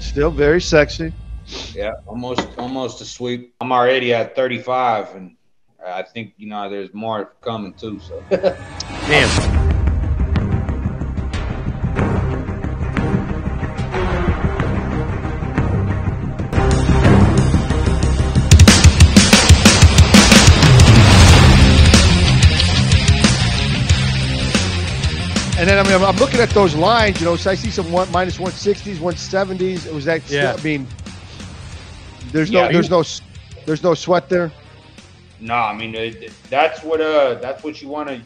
Still very sexy. Yeah, almost a sweep. I'm already at 35, and I think there's more coming too. So, damn. And then I'm looking at those lines, so I see some minus 160s, 170s. Was that? Yeah. I mean, there's no sweat there. No, I mean that's what you want to.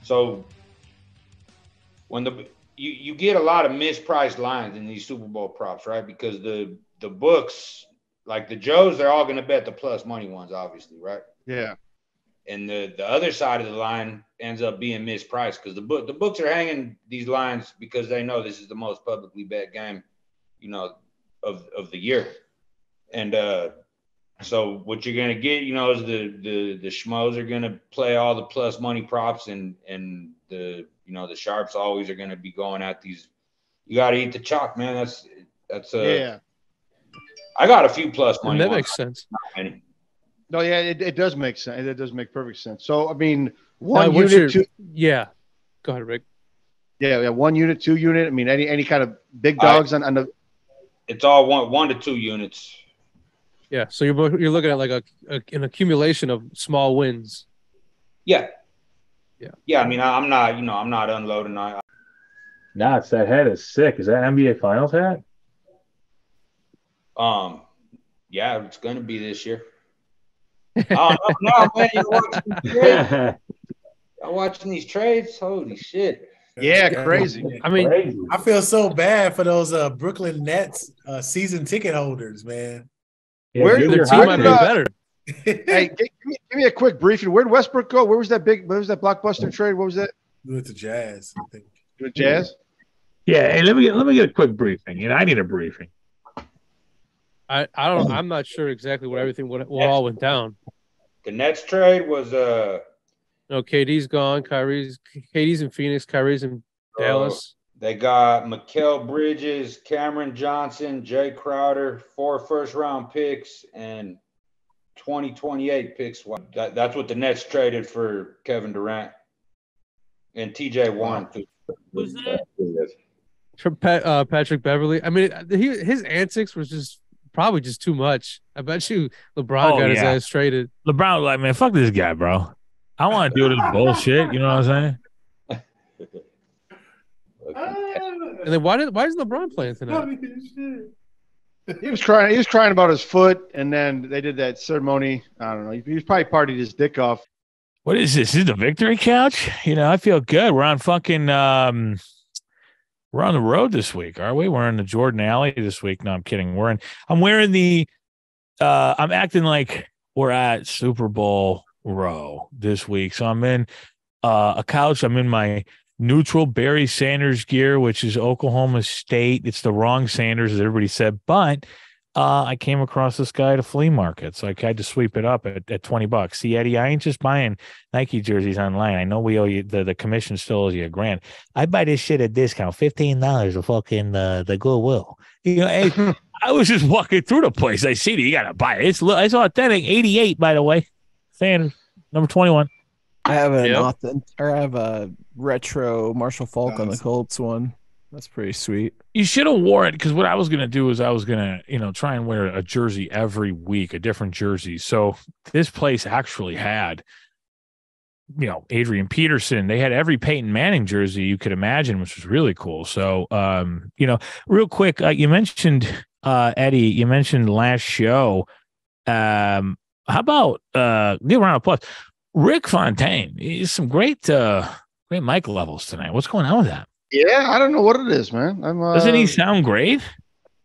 So when you get a lot of mispriced lines in these Super Bowl props, right? Because the books, like the Joes, they're all going to bet the plus money ones, obviously, right? Yeah. And the other side of the line ends up being mispriced because the books are hanging these lines because they know this is the most publicly bet game, of the year. And so what you're gonna get, is the schmoes are gonna play all the plus money props, and the sharps always are gonna be going at these. You got to eat the chalk, man. That's yeah. I got a few plus money. That makes sense. No, yeah, it does make sense. It does make perfect sense. So, I mean, one unit, two. Yeah. Go ahead, Rick. Yeah, 1 unit, 2 unit. I mean, any kind of big dogs on the. It's all one to 2 units. Yeah, so you're looking at like an accumulation of small wins. Yeah. Yeah. Yeah, I mean, I'm not unloading. Nah, it's that hat is sick. Is that NBA Finals hat? Yeah, it's gonna be this year. Oh no, man! You're watching these trades. Holy shit! Yeah, crazy. I mean, Crazy. I feel so bad for those Brooklyn Nets season ticket holders, man. Yeah, Where their team might be better. Hey, give me a quick briefing. Where'd Westbrook go? Where was that blockbuster trade? What was that? We went to Jazz, I think. With Jazz? Yeah, hey, let me get a quick briefing. I need a briefing. I'm not sure exactly what what all went down. The Nets trade was No, KD's gone. KD's in Phoenix. Kyrie's in Dallas. They got Mikal Bridges, Cameron Johnson, Jay Crowder, 4 first-round picks, and 2028 picks. That's what the Nets traded for Kevin Durant and TJ Warren. Who's that? Patrick Beverly. I mean, his antics was just probably just too much. I bet you LeBron got his ass traded. LeBron was like, man, fuck this guy, bro. I don't want to deal with this bullshit. You know what I'm saying? And then why is LeBron playing tonight? He was crying about his foot, and then they did that ceremony. I don't know. He was probably partied his dick off. What is this? Is it the victory couch? I feel good. We're on fucking we're on the road this week, are we? We're in the Jordan Alley this week. No, I'm kidding. I'm wearing the I'm acting like we're at Super Bowl row this week. So I'm in a couch. I'm in my neutral Barry Sanders gear, which is Oklahoma State. It's the wrong Sanders, as everybody said, but I came across this guy at a flea market, so I had to sweep it up at $20. See, Eddie, I ain't just buying Nike jerseys online. I know we owe you the commission still owes you $1,000. I buy this shit at discount, $15 of fucking the Goodwill. Hey, I was just walking through the place. I see that you gotta buy it. It's authentic. 88, by the way. Sanders, number 21. I have I have a retro Marshall Falk on the Colts one. That's pretty sweet. You should have wore it, because what I was going to do is I was going to, try and wear a jersey every week, a different jersey. So this place actually had, Adrian Peterson. They had every Peyton Manning jersey you could imagine, which was really cool. So, real quick, you mentioned, Eddie, you mentioned last show. How about give a round of applause. Rick Fontaine, he's some great mic levels tonight. What's going on with that? Yeah, I don't know what it is, man. Doesn't he sound great?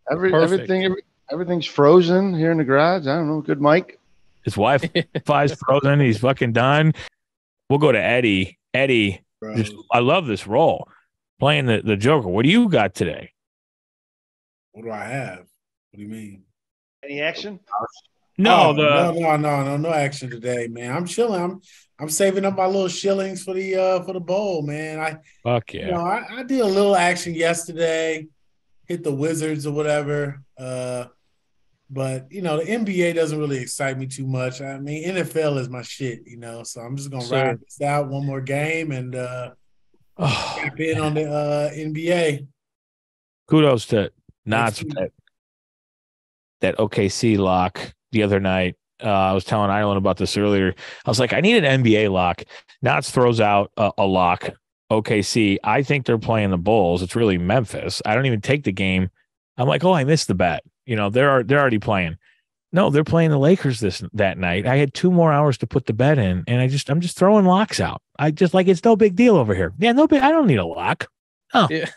Everything's frozen here in the garage. I don't know. Good mic. His Wi-Fi's frozen. He's fucking done. We'll go to Eddie. Eddie, I love this role. Playing the Joker. What do you got today? What do I have? What do you mean? Any action? No action today, man. I'm chilling. I'm saving up my little shillings for the bowl, man. Fuck yeah. I did a little action yesterday. hit the Wizards or whatever. But the NBA doesn't really excite me too much. I mean, NFL is my shit, so I'm just gonna ride this out one more game and tap in on the NBA. Kudos to Knott's that OKC lock the other night. I was telling Ireland about this earlier. I was like, I need an NBA lock. Knott's throws out a lock. OKC. I think they're playing the Bulls. It's really Memphis. I don't even take the game. I'm like, oh, I missed the bet. They're already playing. No, they're playing the Lakers that night. I had 2 more hours to put the bet in, and I'm just throwing locks out. I just like it's no big deal over here. Yeah, no big. I don't need a lock. Oh, yeah.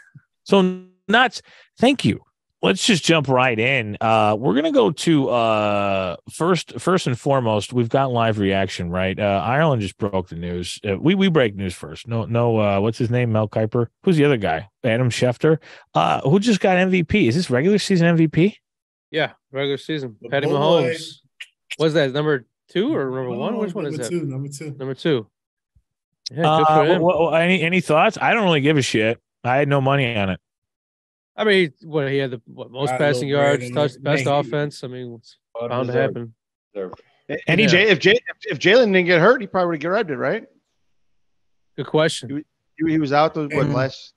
So Knott's. Thank you. Let's just jump right in. We're gonna go to first and foremost. We've got live reaction, right? Ireland just broke the news. We break news first. No. What's his name? Mel Kiper. Who's the other guy? Adam Schefter. Who just got MVP? Is this regular season MVP? Yeah, regular season. Patty Mahomes. Was that number 2 or number 1? Which one is that? Number 2. Yeah, good for him. Any thoughts? I don't really give a shit. I had no money on it. I mean, he had the most passing yards, best offense. I mean, it's bound to happen. And if Jalen didn't get hurt, he probably would have grabbed it, right? Good question. He was out last.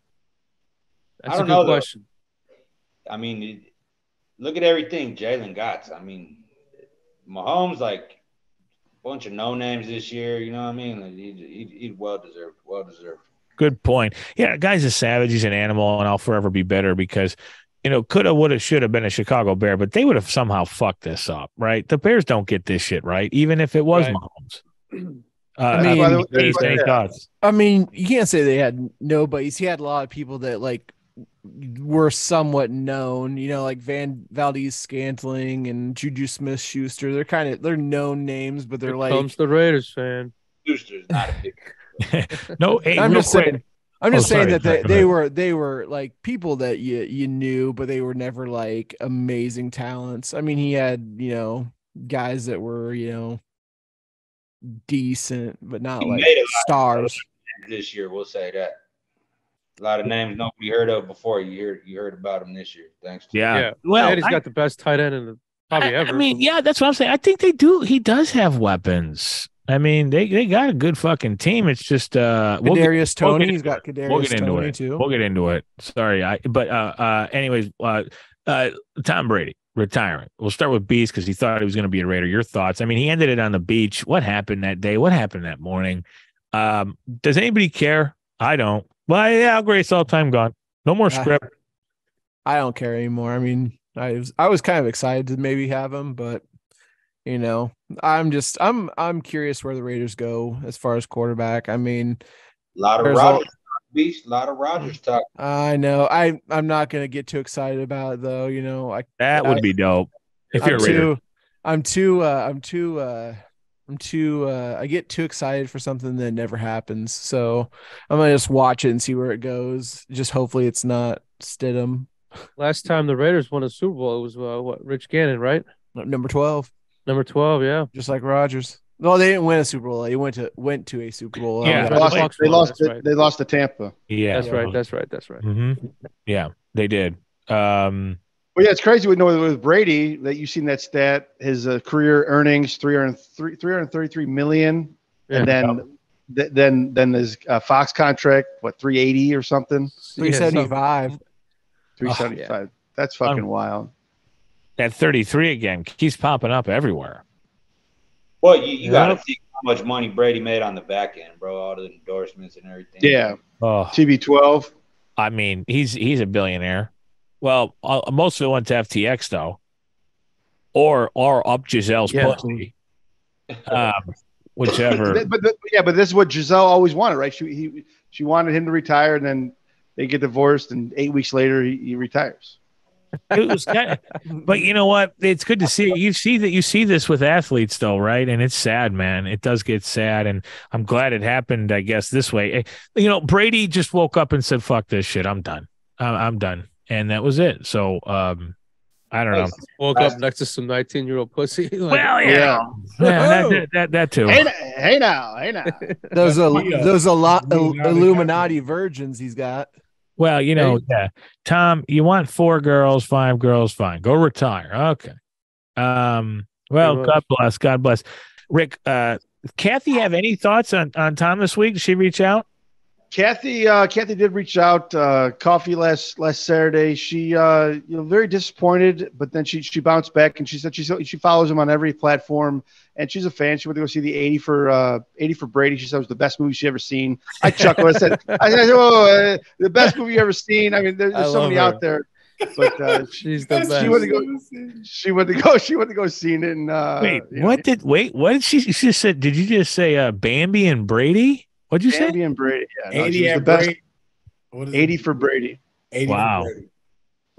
That's a good question. I mean, look at everything Jalen got. I mean, Mahomes like a bunch of no names this year. You know what I mean? Like, he's well deserved. Well deserved. Good point. Yeah, guy's a savage. He's an animal, and I'll forever be bitter because, coulda, woulda, shoulda been a Chicago Bear, but they would have somehow fucked this up, right? The Bears don't get this shit right, even if it was Mahomes. Any thoughts? I mean, you can't say they had nobodies. He had a lot of people that were somewhat known, like Valdez-Scantling and Juju Smith-Schuster. They're known names, but they're comes the Raiders fan. Schuster's not a big. No, hey, I'm just saying that they were like people that you knew, but they were never like amazing talents. I mean, he had guys that were decent, but not like stars. This year, we'll say that. A lot of names nobody heard of before. You heard about him this year. Thanks. Yeah. Well, he's got the best tight end in probably ever. I mean, yeah, that's what I'm saying. I think they do. He does have weapons. I mean, they got a good fucking team. It's just Kadarius Toney. He's got Kadarius Toney too. We'll get into it. Sorry, anyways, Tom Brady retiring. We'll start with Beast because he thought he was going to be a Raider. Your thoughts? I mean, he ended it on the beach. What happened that day? What happened that morning? Does anybody care? I don't. Well, yeah, Grace all time gone. No more script. I don't care anymore. I mean, I was kind of excited to maybe have him, but. I'm curious where the Raiders go as far as quarterback. I mean, a lot of Rodgers talk. I know. I'm not gonna get too excited about it though. That would be dope. If you're a Raider. I get too excited for something that never happens. So I'm gonna just watch it and see where it goes. Just hopefully it's not Stidham. Last time the Raiders won a Super Bowl, it was Rich Gannon, right? Number 12. Number 12, yeah. Just like Rodgers. No, they didn't win a Super Bowl. They went to a Super Bowl. Yeah, they lost to Tampa. Yeah. That's right. Mm-hmm. Yeah, they did. Well, yeah, it's crazy with Brady that you've seen that stat. His career earnings $333 million, and then his Fox contract 380 or something. 375. 375. That's fucking wild. That 33 again keeps popping up everywhere. Well, you got to see how much money Brady made on the back end, bro. All the endorsements and everything. Yeah. TB12. I mean, he's a billionaire. Well, most of it went to FTX though, or up Giselle's pussy. Whichever. But this is what Giselle always wanted, right? She wanted him to retire, and then they get divorced, and 8 weeks later he retires. It was but you know what? It's good to see. You see this with athletes though, right? And it's sad, man. It does get sad, and I'm glad it happened, I guess, this way. Brady just woke up and said, fuck this shit. I'm done. I'm done. And that was it. So I don't know. Woke up next to some 19-year-old pussy. Well, yeah. That too. Hey now. Those Illuminati virgins he's got. Well, yeah. Tom, you want 4 girls, 5 girls, fine. Go retire. Okay. Well, God bless. God bless. Rick, Kathy, have any thoughts on Tom this week? Did she reach out? Kathy did reach out. Coffee last Saturday. She very disappointed, but then she bounced back and she said she follows him on every platform and she's a fan. She went to go see the 80 for Brady. She said it was the best movie she ever seen. I chuckled. I said, "Oh, the best movie you ever seen." I mean, there's so many out there, but she's the best. She went to go see it. And what did she just said? Did you just say Bambi and Brady? What'd you say? Bambi and Brady. Yeah, no, 80 the best. 80 for Brady. 80 wow. For Brady.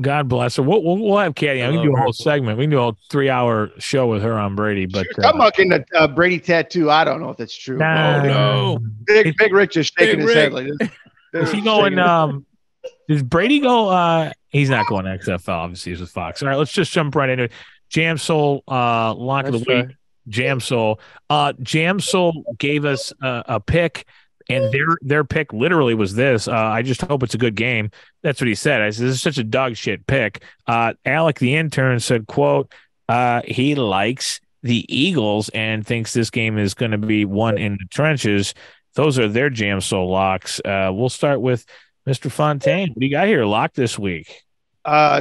God bless her. We'll have Katie. We can do a whole segment. We can do a whole 3-hour show with her on Brady. But I'm talking the Brady tattoo. I don't know if that's true. No. Big Rick just shaking his head like this. Is he going? Does Brady go? He's not going to XFL. Obviously, he's with Fox. All right, let's just jump right into it. Jam Soul lock of the week. Jam Soul. Jam Soul gave us a pick. And their pick literally was this. I just hope it's a good game. That's what he said. I said, this is such a dog shit pick. Alec, the intern, said, quote, he likes the Eagles and thinks this game is going to be won in the trenches. Those are their Jam Soul locks. We'll start with Mr. Fontaine. What do you got here? Lock this week.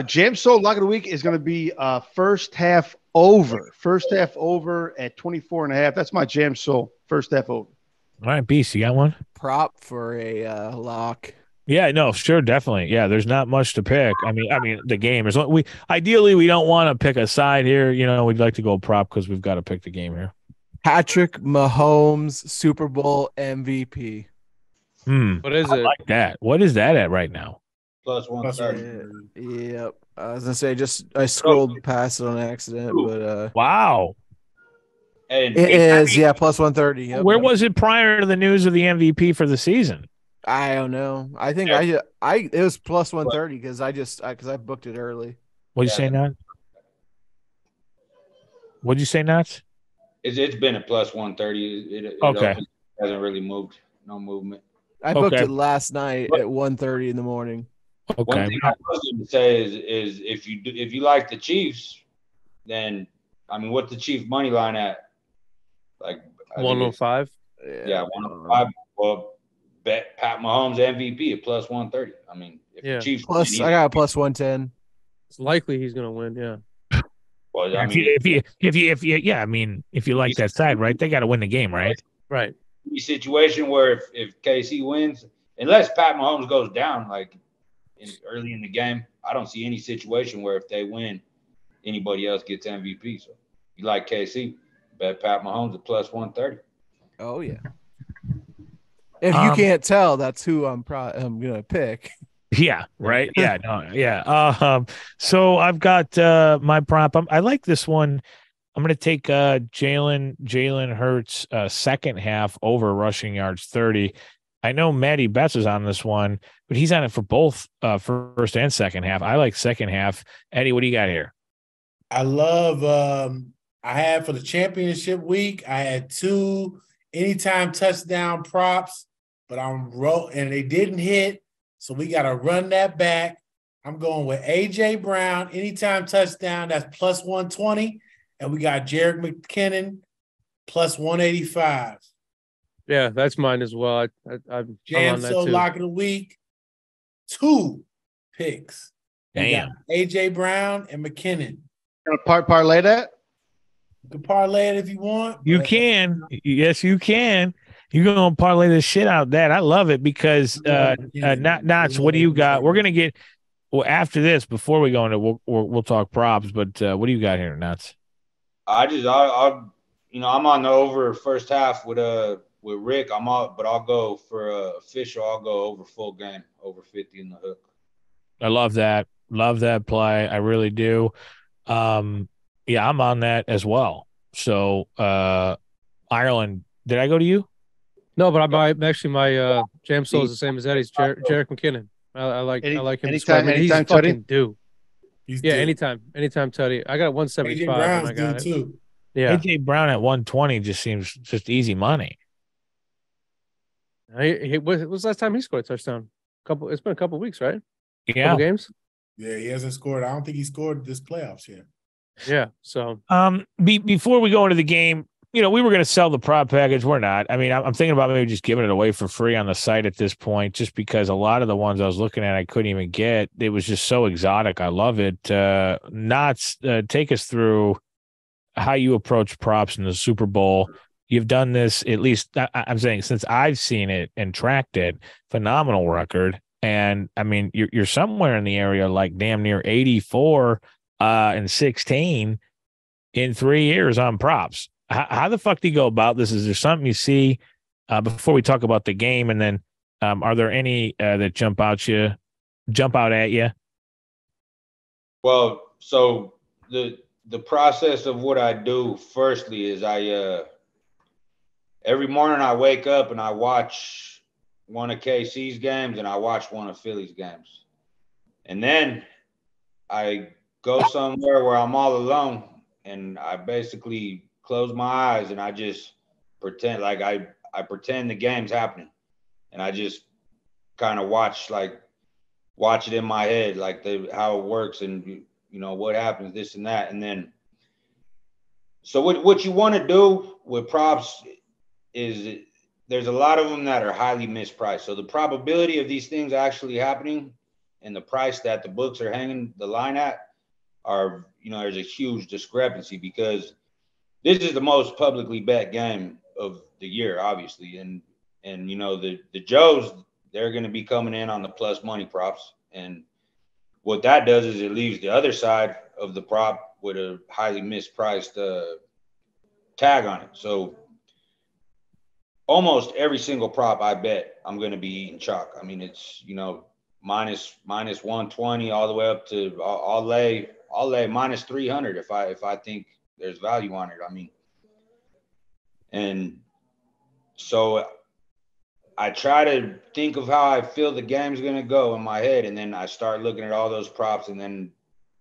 Jam Soul lock of the week is going to be first half over. First half over at 24.5. That's my Jam Soul. First half over. All right, Beast, you got one? Prop for a lock. Yeah, no, sure, definitely. Yeah, there's not much to pick. I mean, the game is we don't want to pick a side here. We'd like to go prop because we've got to pick the game here. Patrick Mahomes, Super Bowl MVP. What is it? Like that. What is that at right now? Plus 130. Yep. I was gonna say I scrolled past it on accident, but wow. And it is, yeah, plus 130. Yep. Where was it prior to the news of the MVP for the season? I don't know. I think it was plus 130 because I booked it early. What'd you say, Nats? What'd you say, Nats? It's been a plus 130. It okay. Hasn't really moved. No movement. I booked it last night at 1:30 in the morning. Okay. One thing I was going to say is if you like the Chiefs, then what's the Chiefs money line at? Like 105. Yeah, 105. Well, bet Pat Mahomes MVP at plus 130. If the Chiefs plus, I got a plus 110. It's likely he's gonna win. Yeah. Well, if you like that side, right? They got to win the game, right? Right. Any situation where if KC wins, unless Pat Mahomes goes down early in the game, I don't see any situation where if they win, anybody else gets MVP. So you like KC. Bet Pat Mahomes at plus 130. Oh yeah. If you can't tell, that's who I'm gonna pick. Yeah. Right. Yeah. No. Yeah. So I've got my prop. I like this one. I'm gonna take Jalen Hurts second half over rushing yards 30. I know Matty Betts is on this one, but he's on it for both first and second half. I like second half. Eddie, what do you got here? I love. I had for the championship week, I had 2 anytime touchdown props, but and they didn't hit. So we got to run that back. I'm going with AJ Brown, anytime touchdown. That's plus 120. And we got Jerick McKinnon plus 185. Yeah, that's mine as well. I'm Jam on that Soul too. lock of the week. 2 picks. Damn. AJ Brown and McKinnon. Parlay that? You can parlay it if you want. You can. Yes, you can. You're going to parlay the shit out of that. I love it because Knots, what do you got? We're going to get after this, before we go into we'll talk props, but what do you got here, Knots? I'm on the over first half with Rick. But I'll go for official. I'll go over full game, over 50 in the hook. I love that. Love that play. I really do. Yeah, I'm on that as well. So, Ireland, did I go to you? No, but my Jam Soul is the same as Eddie's. Jerick McKinnon. I like him. Anytime, he's anytime fucking due. He's Yeah, due. anytime Tutty. I got 175. AJ Brown's and I got due it. too. Yeah, AJ Brown at 120 just seems just easy money. what was the last time he scored a touchdown? It's been a couple weeks, right? Yeah. Couple games. Yeah, he hasn't scored. I don't think he scored this playoffs yet. Yeah. So before we go into the game, we were going to sell the prop package. We're not. I mean, I'm thinking about maybe just giving it away for free on the site at this point, just because a lot of the ones I was looking at I couldn't even get. It was just so exotic. I love it. Take us through how you approach props in the Super Bowl. You've done this, at least I'm saying, since I've seen it and tracked it. Phenomenal record. And I mean, you're somewhere in the area like damn near 84 and 16 in 3 years on props. How the fuck do you go about this? Is there something you see before we talk about the game? And then are there any that jump out at you? Well, so the process of what I do firstly is every morning I wake up and I watch one of KC's games and I watch one of Philly's games. And then I go somewhere where I'm all alone and I basically close my eyes and I just pretend like I pretend the game's happening. And I just kind of watch it in my head, like how it works and what happens, this and that. And then, so what you want to do with props is there's a lot of them that are highly mispriced. So the probability of these things actually happening and the price that the books are hanging the line at are, there's a huge discrepancy because this is the most publicly bet game of the year, obviously. And the Joes, they're going to be coming in on the plus money props. And what that does is it leaves the other side of the prop with a highly mispriced tag on it. So almost every single prop I bet I'm going to be eating chalk. I mean, it's, minus 120 all the way up to I'll lay minus 300 if I think there's value on it. I mean, and so I try to think of how I feel the game's going to go in my head. And then I start looking at all those props and then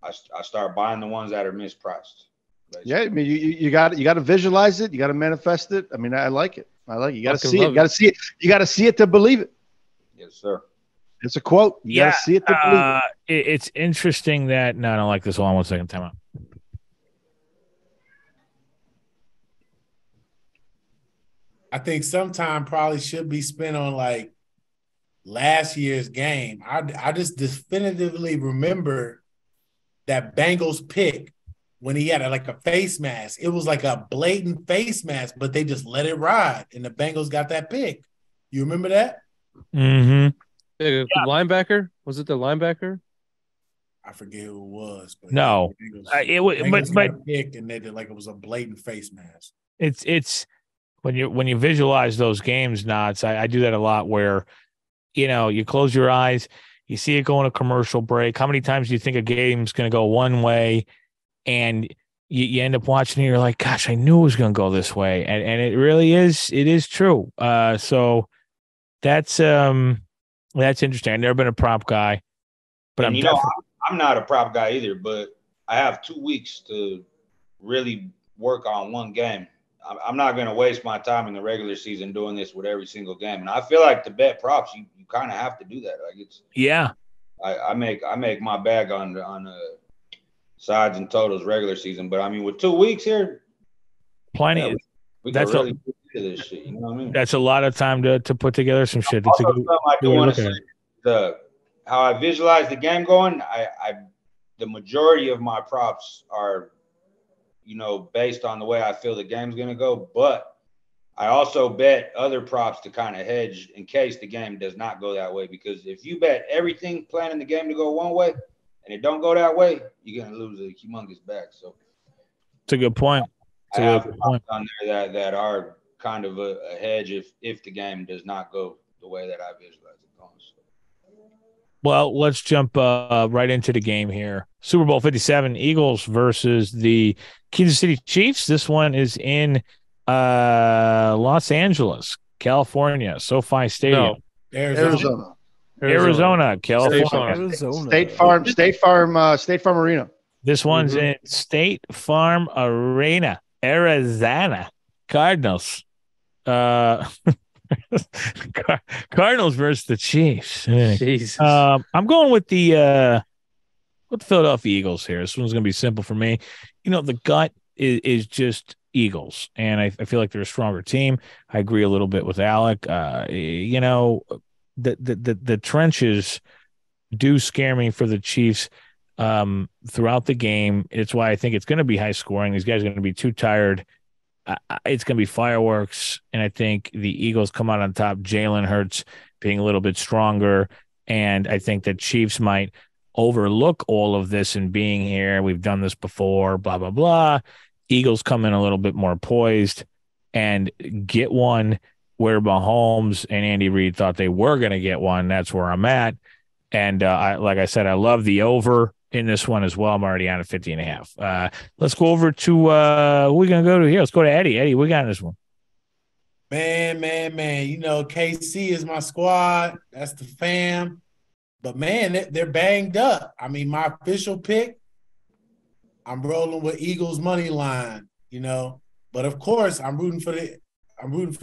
I start buying the ones that are mispriced. Basically. Yeah. I mean, you got to visualize it. You got to manifest it. I mean, I like it. You got to see it. You got to see it. You got to see it to believe it. Yes, sir. It's a quote. You got to see it to believe it. It's interesting that, no, I don't like this. Hold on 1 second. Time out. I think sometime probably should be spent on like last year's game. I just definitively remember that Bengals pick when he had like a face mask. It was like a blatant face mask, but they just let it ride, and the Bengals got that pick. You remember that? Mm-hmm. The linebacker? Was it the linebacker? I forget who it was. But no, it was. But got a pick, and they did like it was a blatant face mask. It's when you visualize those games, Knots. I do that a lot where, you close your eyes, you see it going to commercial break. How many times do you think a game's going to go one way, and you end up watching it? You're like, gosh, I knew it was going to go this way, and it really is. It is true. So that's interesting. I've never been a prop guy, but I'm not a prop guy either. But I have 2 weeks to really work on one game. I'm not going to waste my time in the regular season doing this with every single game. And I feel like to bet props, you kind of have to do that. Like I make my bag on sides and totals regular season. But I mean, with 2 weeks here, plenty. We can really get into this shit. You know what I mean? That's a lot of time to put together some shit. It's I do want to say how I visualize the game going. The majority of my props are, based on the way I feel the game's going to go. But I also bet other props to kind of hedge in case the game does not go that way. Because if you bet everything planning the game to go one way and it don't go that way, you're going to lose a humongous bag. So it's a good point. I have props on there that are kind of a hedge if the game does not go the way that I visualize it going. So. Well, let's jump right into the game here. Super Bowl 57, Eagles versus the Kansas City Chiefs. This one is in Los Angeles, California, SoFi Stadium. No, Arizona, California. State Farm Arena. This one's in State Farm Arena, Arizona Cardinals. Cardinals versus the Chiefs. Jesus. I'm going with the Philadelphia Eagles here. This one's going to be simple for me. The gut is just Eagles, and I feel like they're a stronger team. I agree a little bit with Alec. The trenches do scare me for the Chiefs throughout the game. It's why I think it's going to be high scoring. These guys are going to be too tired. It's going to be fireworks, and I think the Eagles come out on top. Jalen Hurts being a little bit stronger, and I think the Chiefs might overlook all of this and being here. We've done this before, blah, blah, blah. Eagles come in a little bit more poised and get one where Mahomes and Andy Reid thought they were going to get one. That's where I'm at. And like I said, I love the over in this one as well. I'm already on at 50.5. Let's go over to who are we going to go to here? Let's go to Eddie. Eddie, we got in this one. Man. KC is my squad. That's the fam. But, man, they're banged up. I mean, my official pick, I'm rolling with Eagles money line, But, of course, I'm rooting for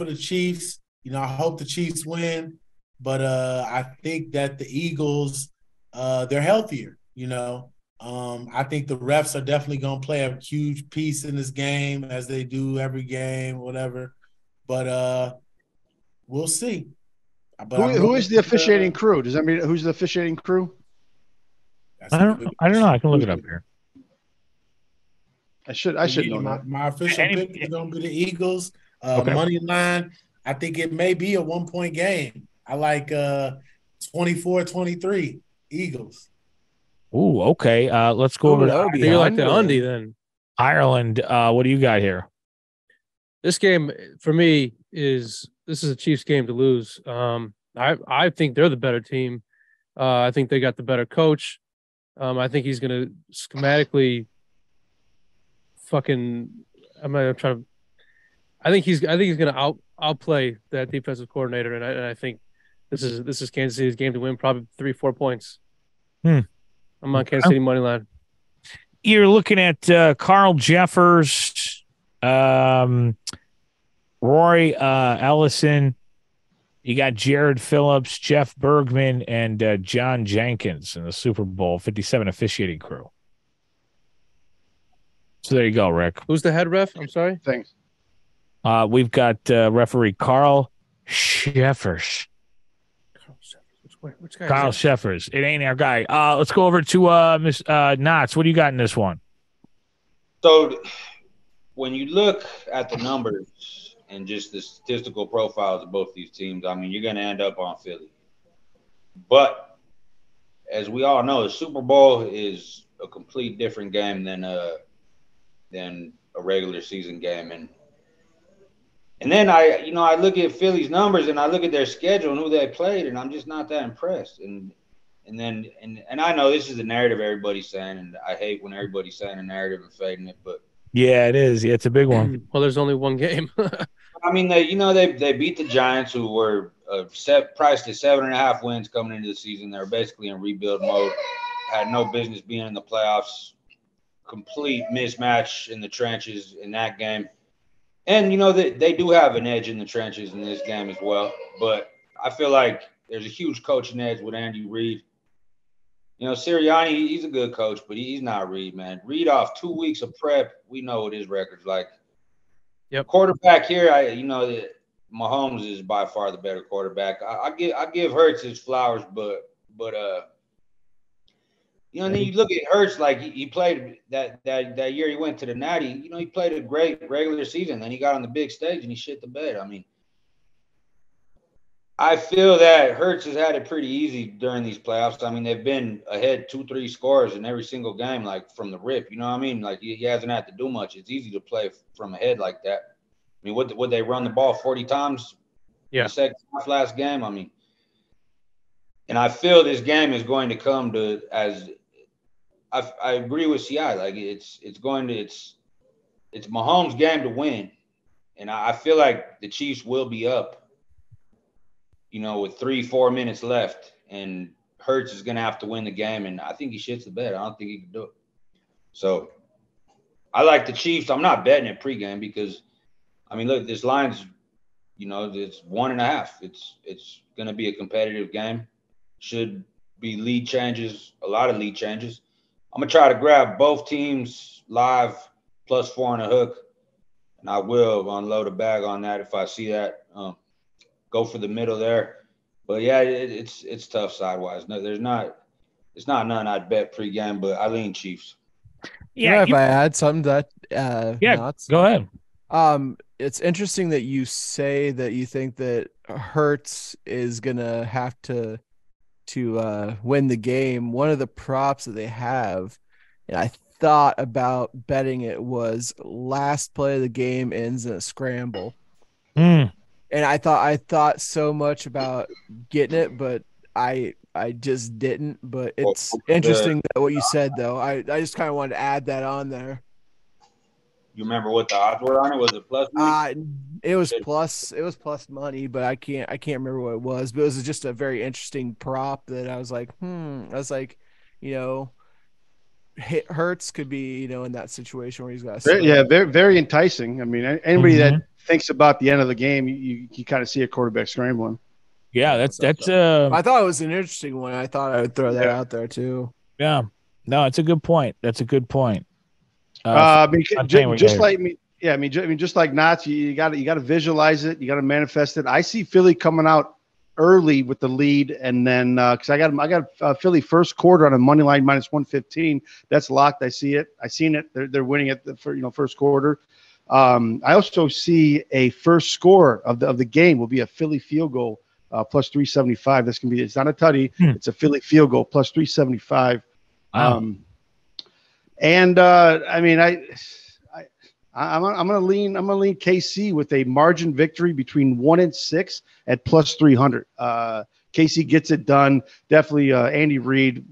the Chiefs. I hope the Chiefs win. But I think that the Eagles, they're healthier, I think the refs are definitely going to play a huge piece in this game as they do every game, whatever. But we'll see. But who is the officiating crew? Does that mean who's the officiating crew? I don't know. I can look it up here. I should know my official pick is going to be the Eagles. Okay. Money line. I think it may be a 1-point game. I like 24-23 Eagles. Ooh, okay. Let's go over to you like the Undy then. Ireland. What do you got here? This game for me this is a Chiefs game to lose. I think they're the better team. I think they got the better coach. I think he's going to schematically fucking. I think he's going to outplay that defensive coordinator, and I think this is Kansas City's game to win, probably 3-4 points. I'm on Kansas City money line. You're looking at Carl Jeffers, Roy Ellison. You got Jared Phillips, Jeff Bergman, and John Jenkins in the Super Bowl 57 officiating crew. So there you go, Rick. Who's the head ref? I'm sorry. Thanks. We've got referee Carl Jeffers. Which guy? Kyle Sheffers. It ain't our guy. Let's go over to Miss Knotts. What do you got in this one? So when you look at the numbers and just the statistical profiles of both these teams, I mean, you're going to end up on Philly. But as we all know, the Super Bowl is a complete different game than a regular season game. And then I look at Philly's numbers and I look at their schedule and who they played, and I'm just not that impressed. And I know this is the narrative everybody's saying, and I hate when everybody's saying a narrative and fading it, but yeah, it is. Yeah, it's a big one. Well, there's only one game. I mean, they beat the Giants, who were priced at 7.5 wins coming into the season. They were basically in rebuild mode, had no business being in the playoffs. Complete mismatch in the trenches in that game. And, they do have an edge in the trenches in this game as well. But I feel like there's a huge coaching edge with Andy Reid. Sirianni, he's a good coach, but he's not Reid, man. Reid off 2 weeks of prep, we know what his record's like. Yep. Quarterback here, Mahomes is by far the better quarterback. I give Hurts his flowers, but and then you look at Hurts, like he played that year he went to the Natty. He played a great regular season. Then he got on the big stage and he shit the bed. I mean, I feel that Hurts has had it pretty easy during these playoffs. I mean, they've been ahead 2-3 scores in every single game, like from the rip. You know what I mean? Like he hasn't had to do much. It's easy to play from ahead like that. I mean, would they run the ball 40 times? Yeah. In the second half last game. I mean, and I feel this game is going to come to as. I agree with CI. Like it's Mahomes' game to win, and I feel like the Chiefs will be up. With 3-4 minutes left, and Hurts is gonna have to win the game, and I think he shits the bed. I don't think he can do it. So I like the Chiefs. I'm not betting it pregame because, I mean, look, this line's You know, it's 1.5. It's going to be a competitive game. Should be lead changes, a lot of lead changes. I'm gonna try to grab both teams live +4 and a hook, and I will unload a bag on that if I see that. Go for the middle there, but yeah, it's tough sidewise. No, it's not none I'd bet pregame, but I lean Chiefs. Yeah, if I add something to that, Nuts. Go ahead. It's interesting that you say that you think that Hurts is gonna have to win the game. One of the props that they have, and I thought about betting it, was last play of the game ends in a scramble. And I thought so much about getting it, but I just didn't. But it's interesting that what you said, though. I just kind of wanted to add that on there. You remember what the odds were on it? Was it plus money? It was plus money, but I can't remember what it was. But it was just a very interesting prop that I was like, Hurts could be, in that situation where he's got very, very enticing. I mean, anybody that thinks about the end of the game, you kind of see a quarterback scrambling. Yeah, that's I thought it was an interesting one. I thought I would throw that out there too. Yeah. No, it's a good point. That's a good point. Just like me. Yeah, I mean, just like Knots, you got to visualize it. You got to manifest it. I see Philly coming out early with the lead, and then because I got Philly first quarter on a money line -115. That's locked. I see it. I seen it. They're winning it for first quarter. I also see a first score of the game will be a Philly field goal +375. That's gonna be. It's not a tutty. It's a Philly field goal +375. Wow. I mean, I'm gonna lean KC with a margin victory between 1 and 6 at +300. KC gets it done. Definitely Andy Reid,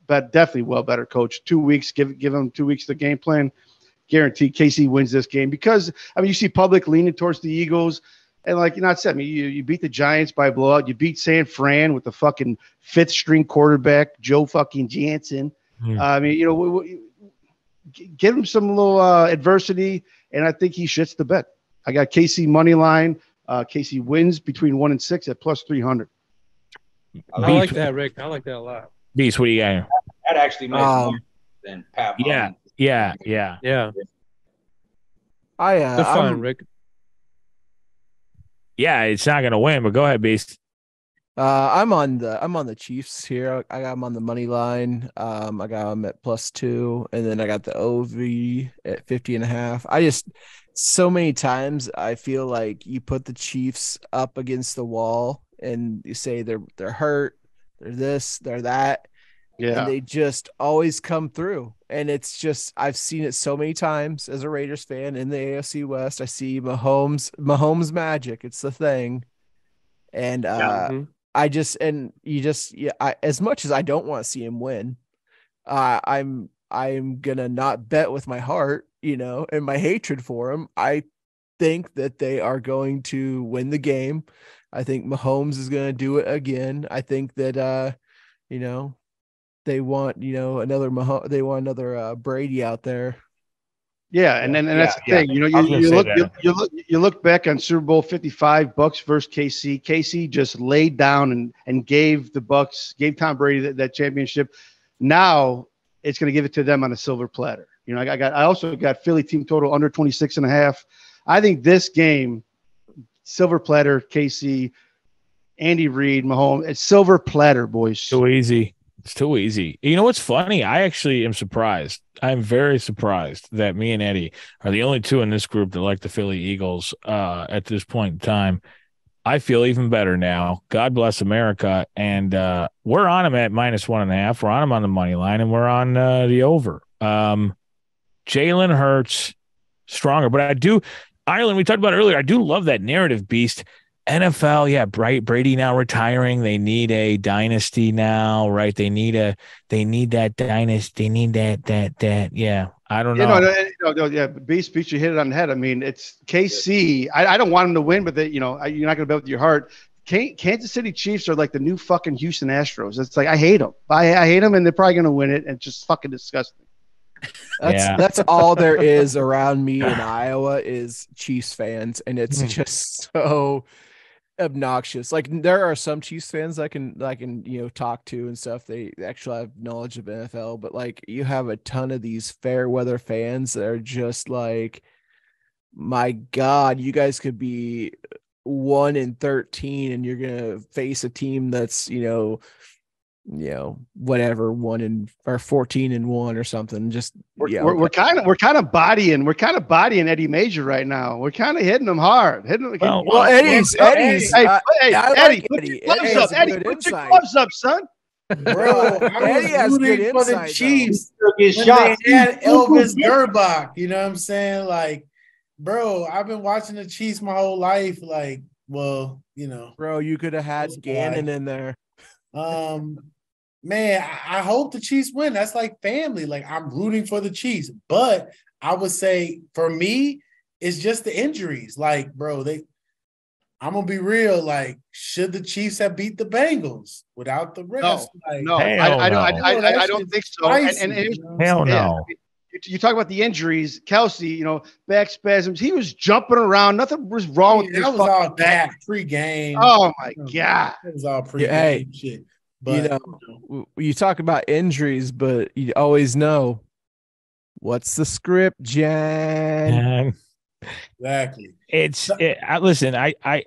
but definitely well better coach. 2 weeks, give him 2 weeks the game plan. Guaranteed KC wins this game because you see public leaning towards the Eagles, and like you beat the Giants by blowout. You beat San Fran with the fucking 5th string quarterback Joe fucking Jansen. Give him some little adversity, and I think he shits the bet. I got KC money line. KC wins between 1 and 6 at +300. I like that, Rick. I like that a lot. Beast, what do you got? That actually makes more than Pat. Yeah. They're fine, Rick. Yeah, it's not gonna win, but go ahead, Beast. I'm on the Chiefs here. I got them on the money line. I got them at +2, and then I got the OV at 50.5. So many times I feel like you put the Chiefs up against the wall and you say they're hurt, they're this, they're that. Yeah. And they just always come through. And it's just, I've seen it so many times as a Raiders fan in the AFC West. I see Mahomes magic. It's the thing. And as much as I don't want to see him win, I'm gonna not bet with my heart, and my hatred for him. I think that they are going to win the game. I think Mahomes is gonna do it again. I think that they want another Brady out there. Yeah, and that's the thing. You look back on Super Bowl 55, Bucks versus KC. KC just laid down and gave Tom Brady that championship. Now it's going to give it to them on a silver platter. I also got Philly team total under 26.5. I think this game, silver platter, KC, Andy Reid, Mahomes, it's silver platter, boys. So easy. It's too easy. You know what's funny? I actually am surprised. I'm very surprised that me and Eddie are the only two in this group that like the Philly Eagles at this point in time. I feel even better now. God bless America. And we're on them at -1.5. We're on them on the money line, and we're on the over. Jalen Hurts, stronger. But I do, Ireland, we talked about it earlier, I do love that narrative, Beast. NFL, yeah, Brady now retiring. They need a dynasty now, right? They need that dynasty. They need that. Yeah, I don't know. Yeah, Beast, you hit it on the head. I mean, it's KC. I don't want them to win, but you're not going to bet with your heart. Kansas City Chiefs are like the new fucking Houston Astros. It's like I hate them. I hate them, and they're probably going to win it. And it's just fucking disgusting. That's all there is around me in Iowa is Chiefs fans, and it's just so obnoxious. Like there are some Chiefs fans I can talk to and stuff. They actually have knowledge of NFL, but like you have a ton of these fair weather fans that are just like, my God, you guys could be 1-13 and you're gonna face a team that's whatever 14-1 or something. Just we're kind of bodying Eddie Major right now. We're kind of hitting him hard. Well, Eddie's. Eddie, Eddie, put your gloves up. Eddie, put your gloves up, son. Bro, I was has good rooting for the insight, Chiefs Get when shots. they had Elvis Gerbach. You know what I'm saying? Like, bro, I've been watching the Chiefs my whole life. Like, well, bro, you could have had Gannon in there. Man, I hope the Chiefs win. That's like family. Like, I'm rooting for the Chiefs. But I would say for me, it's just the injuries. Like, bro, I'm gonna be real. Like, should the Chiefs have beat the Bengals without the rest? No, I don't think so. Hell no. You talk about the injuries, Kelsey. Back spasms. He was jumping around. Nothing was wrong with that. Was all back pre-game. Oh my God, it was all pre-game shit. But you talk about injuries, but you always know what's the script, Jan. Exactly. Listen, I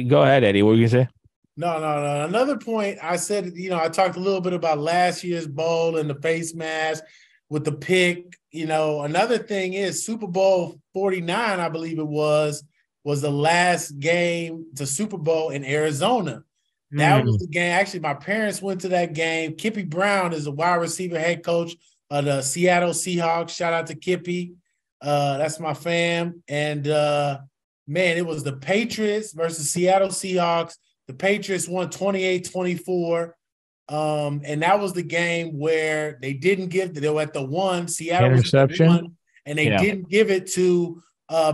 go ahead, Eddie. What were you gonna say? No. Another point I said, I talked a little bit about last year's bowl and the face mask with the pick. Another thing is Super Bowl 49, I believe it was the last game to Super Bowl in Arizona. That was the game. Actually, my parents went to that game. Kippy Brown is the wide receiver head coach of the Seattle Seahawks. Shout out to Kippy. That's my fam. And, man, it was the Patriots versus Seattle Seahawks. The Patriots won 28-24. And that was the game where they were at the 1. Seattle interception. Was at the 1, and they didn't give it to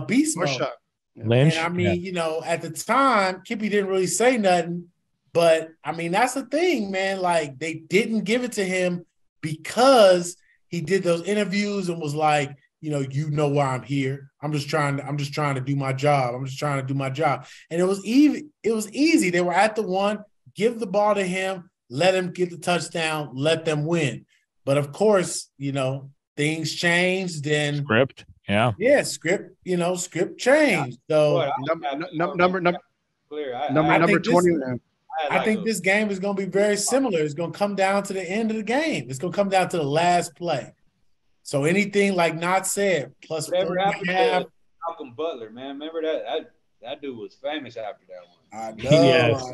Beast Mode. Lynch. And I mean, at the time, Kippy didn't really say nothing. But I mean, that's the thing, man. Like, they didn't give it to him because he did those interviews and was like, why I'm here. I'm just trying to do my job. And it was easy. They were at the 1, give the ball to him, let him get the touchdown, let them win. But of course, things changed. Then script. Yeah. Yeah, script changed. So number 20. I think this game is going to be very similar. It's going to come down to the end of the game. It's going to come down to the last play. So anything like not said, plus whatever happened to Malcolm Butler, man. Remember that dude was famous after that one. I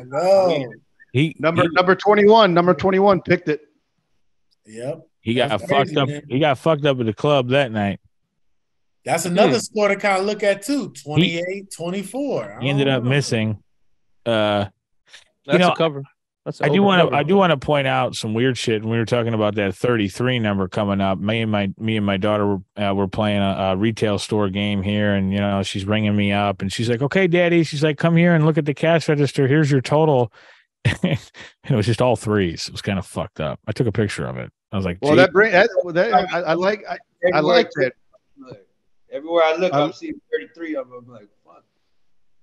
know. Number 21. Number 21 picked it. Yep. He got fucked up. Man. He got fucked up at the club that night. That's another score to kind of look at too. 28-24. He ended up missing. That's a cover. I do want to point out some weird shit. When we were talking about that 33 number coming up, me and my daughter were playing a retail store game here, and she's ringing me up, and she's like, "Okay, Daddy," she's like, "Come here and look at the cash register. Here's your total." It was just all threes. It was kind of fucked up. I took a picture of it. I was like, "Well, I like that." Everywhere I look, I'm seeing 33 of them. I'm like, fuck.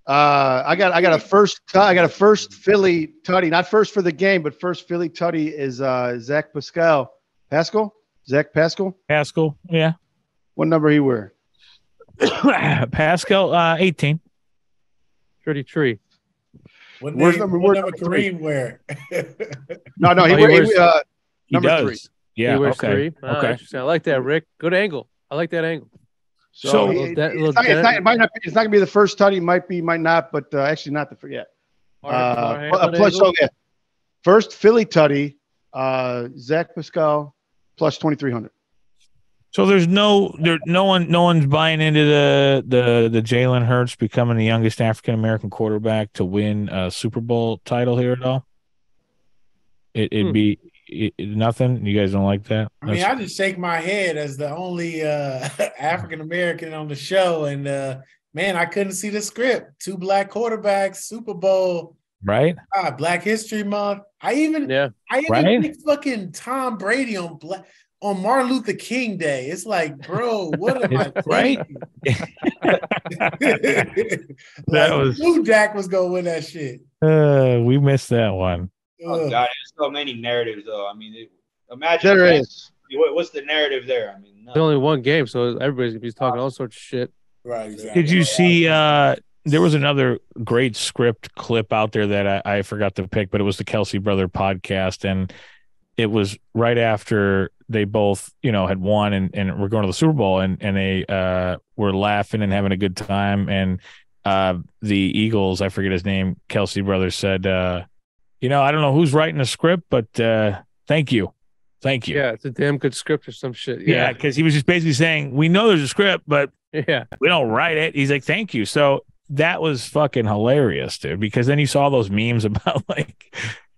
I got a first Philly tutty, not first for the game, but first Philly tutty is Zach Pascal. Zach Pascal, yeah. What number he wear? Pascal 18. 33. What number Kareem wear? No, he wears number 3. Yeah, he wears okay. 3. Okay, interesting. I like that, Rick. Good angle. I like that angle. So it's not going to be the first tutty. Might not, but actually not to forget. First Philly tutty, Zach Pascal plus 2,300. So there's no one's buying into the Jalen Hurts becoming the youngest African American quarterback to win a Super Bowl title here at all. It'd be nothing. You guys don't like that? I mean, I just shake my head as the only African American on the show, and man, I couldn't see the script. 2 black quarterbacks, Super Bowl, right? Black History Month. I even picked fucking Tom Brady on on Martin Luther King Day. It's like, bro, what am I Right? Like, Blue Jack was gonna win that shit. We missed that one. Oh God, there's so many narratives though. I mean, imagine There is. What's the narrative there? I mean, There's only one game, so everybody's gonna be talking all sorts of shit. Right. Exactly. Did you see? There was another great script clip out there that I forgot to pick, but it was the Kelsey Brother podcast, and it was right after they both, had won and were going to the Super Bowl, and they were laughing and having a good time. And the Eagles, I forget his name, Kelsey Brothers said, I don't know who's writing the script, but thank you. Thank you. Yeah, it's a damn good script or some shit. Yeah, because he was just basically saying, we know there's a script, but we don't write it. He's like, thank you. So that was fucking hilarious, dude, because then you saw those memes about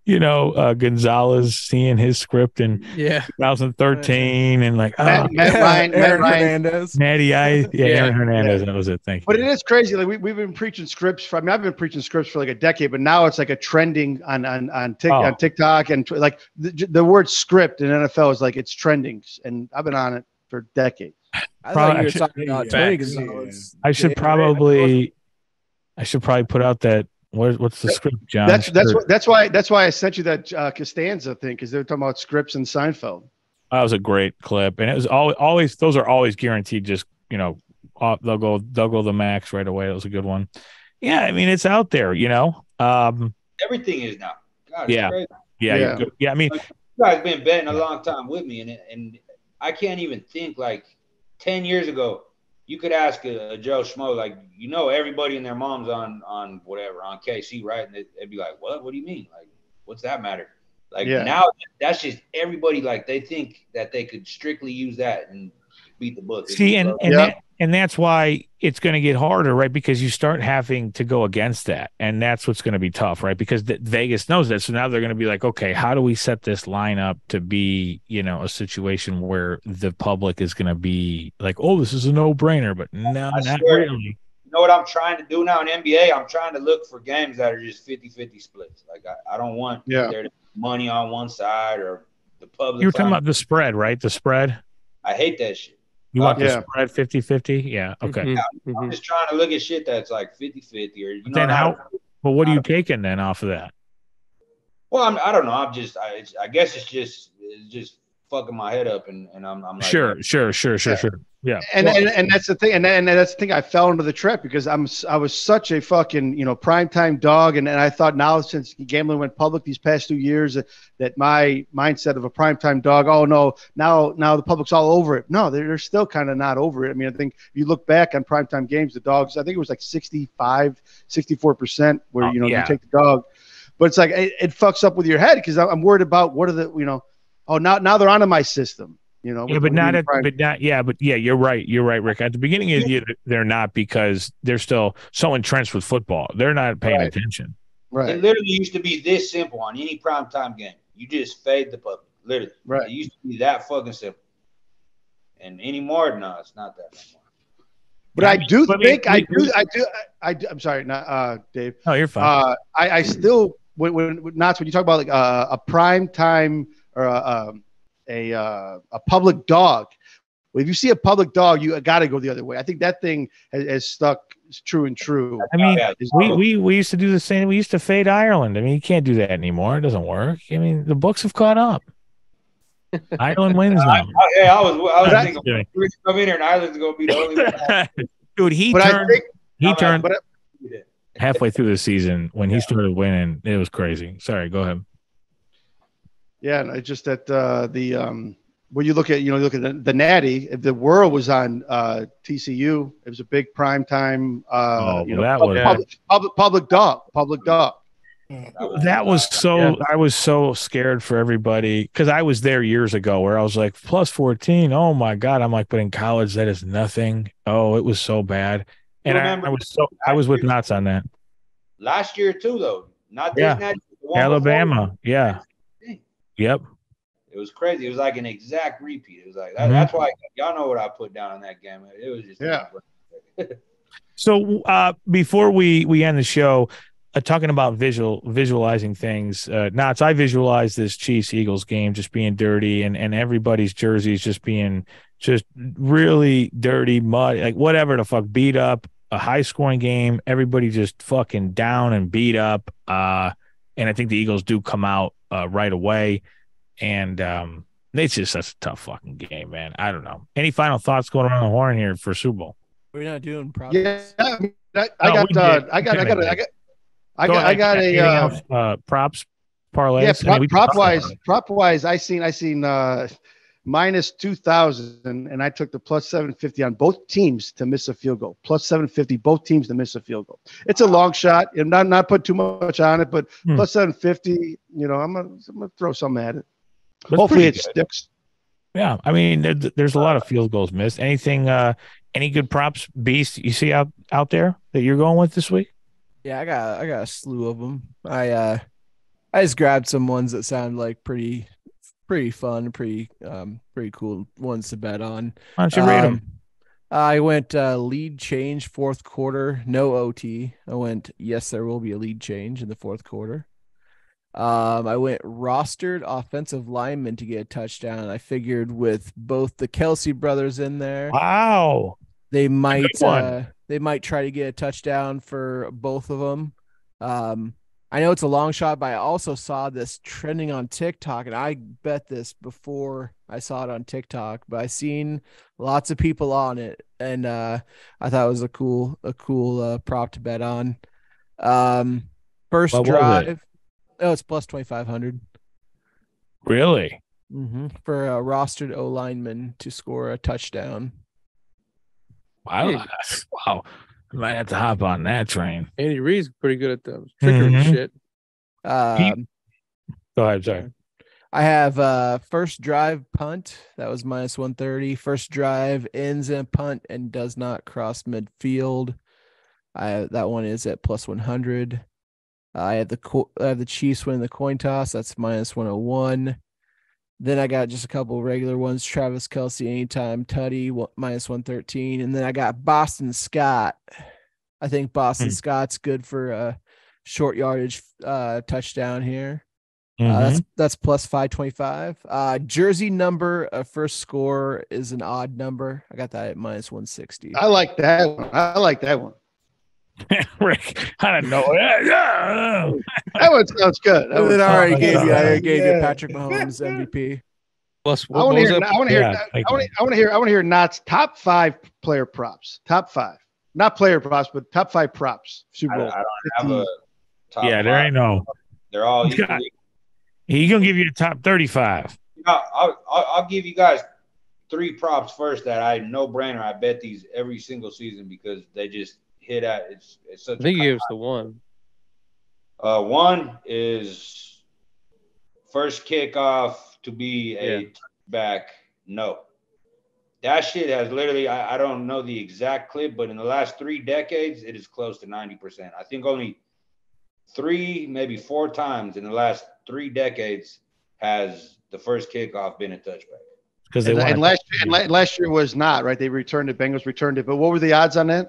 Gonzalez seeing his script in 2013 and like Matt Ryan, Hernandez. Aaron Hernandez. That was it. Thank you. But it is crazy. Like we've been preaching scripts I've been preaching scripts for like a decade, but now it's like a trending on TikTok and like the word script in NFL is like it's trending, and I've been on it for decades. I thought you were talking about Tony Gonzalez. I should probably put out that. What's the script, John? That's why I sent you that Costanza thing, because they were talking about scripts in Seinfeld. That was a great clip, and it was always those are always guaranteed. Just they'll go the max right away. That was a good one. Yeah, I mean it's out there. Everything is now. God, yeah. Crazy. Yeah. I mean, you guys been betting a long time with me, and I can't even think like 10 years ago. You could ask a Joe Schmo, like, everybody and their mom's on whatever, on KC, right? And they'd be like, what? What do you mean? Like, what's that matter? Like, now that's just everybody, like, they think that they could strictly use that and beat the book. See, and that's why it's going to get harder, right? Because you start having to go against that, and that's what's going to be tough, right? Because Vegas knows that, so now they're going to be like, okay, how do we set this line up to be, a situation where the public is going to be like, oh, this is a no-brainer, but no, not really. You know what I'm trying to do now in NBA? I'm trying to look for games that are just 50-50 splits. Like, I don't want there to be money on one side or the public. You were talking about the spread, right? The spread? I hate that shit. You want the spread 50-50? Yeah. Okay. Mm-hmm. I'm just trying to look at shit that's like 50-50 or then but what are you taking then off of that? Well, I don't know. I guess it's just fucking my head up and I'm like sure. Yeah. And that's the thing. And that's the thing. I fell into the trap because I was such a fucking, primetime dog. And I thought now since gambling went public these past 2 years that my mindset of a primetime dog, oh no, now the public's all over it. No, they're still kind of not over it. I mean, I think if you look back on primetime games, the dogs, I think it was like 64% where, you take the dog, but it's like, it fucks up with your head. Cause I'm worried about what are the, now they're onto my system. You're right. You're right, Rick. At the beginning of the year, they're not because they're still so entrenched with football. They're not paying attention. Right. It literally used to be this simple on any primetime game. You just fade the public. Literally. Right. It used to be that fucking simple. And anymore, no, it's not that anymore. But I'm sorry, not Dave. Oh, you're fine. I still when you talk about like a prime time or a public dog. Well, if you see a public dog, you got to go the other way. I think that thing has stuck true and true. I mean, we used to do the same. We used to fade Ireland. I mean, you can't do that anymore. It doesn't work. I mean, the books have caught up. Ireland wins now. I was thinking, we're going to come in here and Ireland's going to be the only one. Dude, he turned halfway through the season when he started winning. It was crazy. Sorry, go ahead. Yeah, no, it's just that when you look at the Natty, if the world was on TCU, it was a big prime time. Public dog. That was so. Yeah. I was so scared for everybody because I was there years ago where I was like plus 14. Oh my god! I'm like, but in college that is nothing. Oh, it was so bad, and I was with Knots on that. Last year too, though. Not this Natty. Alabama. Yeah. Yep. It was crazy. It was like an exact repeat. It was like that's why y'all know what I put down on that game. It was just So before we end the show, talking about visualizing things. Nats, I visualize this Chiefs Eagles game just being dirty, and everybody's jerseys just being just really dirty, mud, like whatever the fuck, beat up. A high scoring game, everybody just fucking down and beat up. And I think the Eagles do come out right away, and it's just such a tough fucking game, man. I don't know. Any final thoughts going around the horn here for Super Bowl? We're not doing props. Yeah, I got a props parlays. Yeah, prop wise, I seen minus 2,000, and I took the plus 750 on both teams to miss a field goal. Plus 750, both teams to miss a field goal. It's a long shot. I'm not put too much on it, but plus 750. You know, I'm gonna throw something at it. That's hopefully it sticks. Yeah, I mean, there's a lot of field goals missed. Anything, any good props, Beast, you see out there that you're going with this week? Yeah, I got a slew of them. I just grabbed some ones that sound like pretty fun, pretty cool ones to bet on. Why don't you read them? I went lead change fourth quarter, no OT. I went yes, there will be a lead change in the fourth quarter. I went rostered offensive lineman to get a touchdown. I figured with both the Kelsey brothers in there, wow, they might try to get a touchdown for both of them. I know it's a long shot, but I also saw this trending on TikTok, and I bet this before I saw it on TikTok, but I seen lots of people on it, and I thought it was a cool prop to bet on. First drive. Oh, it's plus 2,500. Really? Mm-hmm. For a rostered O lineman to score a touchdown. Wow. Wow. I might have to hop on that train. Andy Reid's pretty good at the trickery shit. Go ahead, sorry. I have first drive punt. That was minus 130. First drive ends in punt and does not cross midfield. That one is at plus 100. I have the Chiefs winning the coin toss. That's minus 101. Then I got just a couple regular ones. Travis Kelce anytime tutty, minus 113. And then I got Boston Scott. I think Boston Scott's good for a short yardage touchdown here. That's plus 525. Jersey number first score is an odd number. I got that at minus 160. I like that one. Rick, I don't know. That one sounds good. I already gave you Patrick Mahomes MVP. Plus, I want to hear Knott's top 5 player props. Top 5, not player props, but top 5 props. Super Bowl. I don't have a top there 5. ain't no. They're all equally. He's gonna give you a top 35. I'll give you guys 3 props first that I no brainer. I bet these every single season because they just hit at it's such. I think he gives the one. One is first kickoff to be a back. No, that shit has literally. I don't know the exact clip, but in the last 3 decades, it is close to 90%. I think only 3, maybe 4 times in the last 3 decades has the first kickoff been a touchback. Because last year was not right. They returned it. Bengals returned it. But what were the odds on that?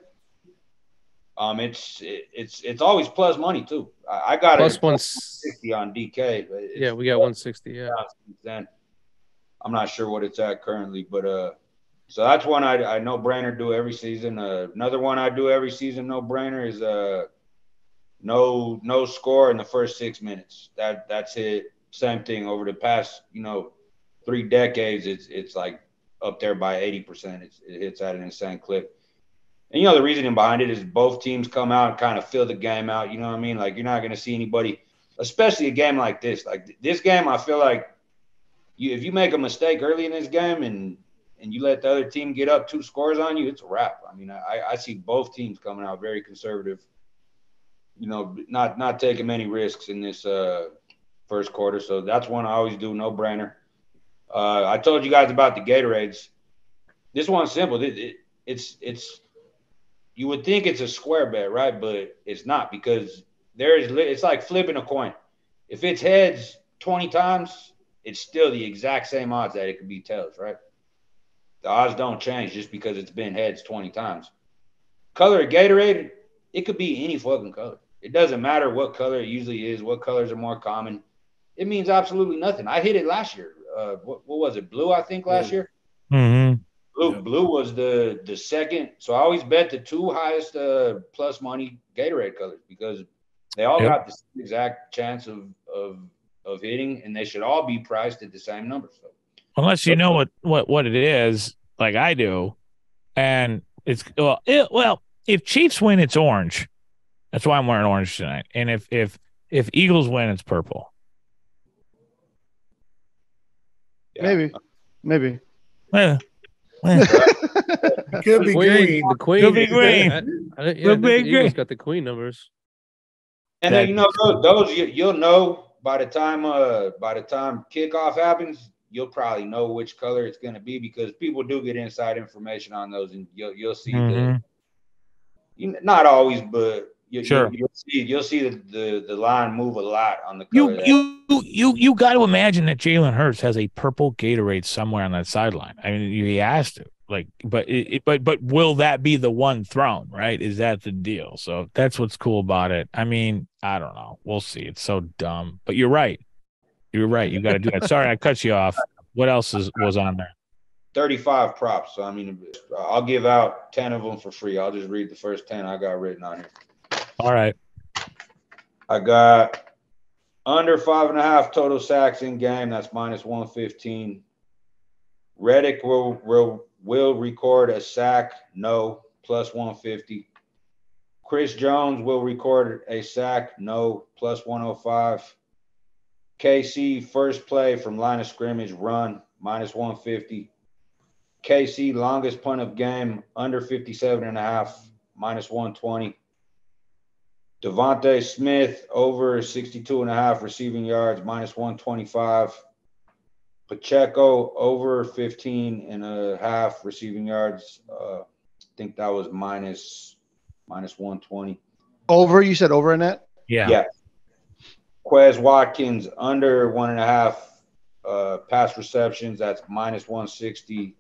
It's always plus money too. I got plus it 160 on DK. Yeah, we got 160. Yeah. Then I'm not sure what it's at currently, but so that's one I no brainer do every season. Another one I do every season no brainer is no score in the first 6 minutes. That's it. Same thing over the past 3 decades. It's like up there by 80%. It hits at an insane clip. And, the reasoning behind it is both teams come out and kind of fill the game out. You know what I mean? Like, you're not going to see anybody, especially a game like this. Like, this game, I feel like if you make a mistake early in this game and you let the other team get up 2 scores on you, it's a wrap. I mean, I see both teams coming out very conservative, not taking many risks in this first quarter. So that's one I always do, no brainer. I told you guys about the Gatorades. This one's simple. It's you would think it's a square bet, right? But it's not because it's like flipping a coin. If it's heads 20 times, it's still the exact same odds that it could be tails, right? The odds don't change just because it's been heads 20 times. Color of Gatorade, it could be any fucking color. It doesn't matter what color it usually is, what colors are more common. It means absolutely nothing. I hit it last year. What was it? Blue, I think, last year. Mm-hmm. Blue was the second. So I always bet the two highest plus money Gatorade colors because they all got the same exact chance of hitting, and they should all be priced at the same number. So unless you know what it is, like I do, and it's well, if Chiefs win, it's orange. That's why I'm wearing orange tonight. And if Eagles win, it's purple. yeah. Maybe. It could be green. The queen. Could be green. I think the Eagles got the queen numbers. And then those you'll know by the time kickoff happens, you'll probably know which color it's going to be because people do get inside information on those, and you'll see not always, but you'll see the line move a lot on the color. You got to imagine that Jalen Hurts has a purple Gatorade somewhere on that sideline. I mean, he has to. Like, but will that be the one thrown? Right? Is that the deal? So that's what's cool about it. I mean, I don't know. We'll see. It's so dumb, but you're right. You got to do that. Sorry, I cut you off. What else was on there? 35 props. So I mean, I'll give out 10 of them for free. I'll just read the first 10 I got written on here. All right. I got under 5.5 total sacks in game. That's minus 115. Reddick will record a sack. No, plus 150. Chris Jones will record a sack. No, plus 105. KC first play from line of scrimmage run, minus 150. KC longest punt of game, under 57.5, minus 120. Devontae Smith over 62.5 receiving yards, minus 125. Pacheco over 15.5 receiving yards. I think that was minus 120. Over? You said over in that? Yeah. Quez Watkins under 1.5 pass receptions. That's minus 160.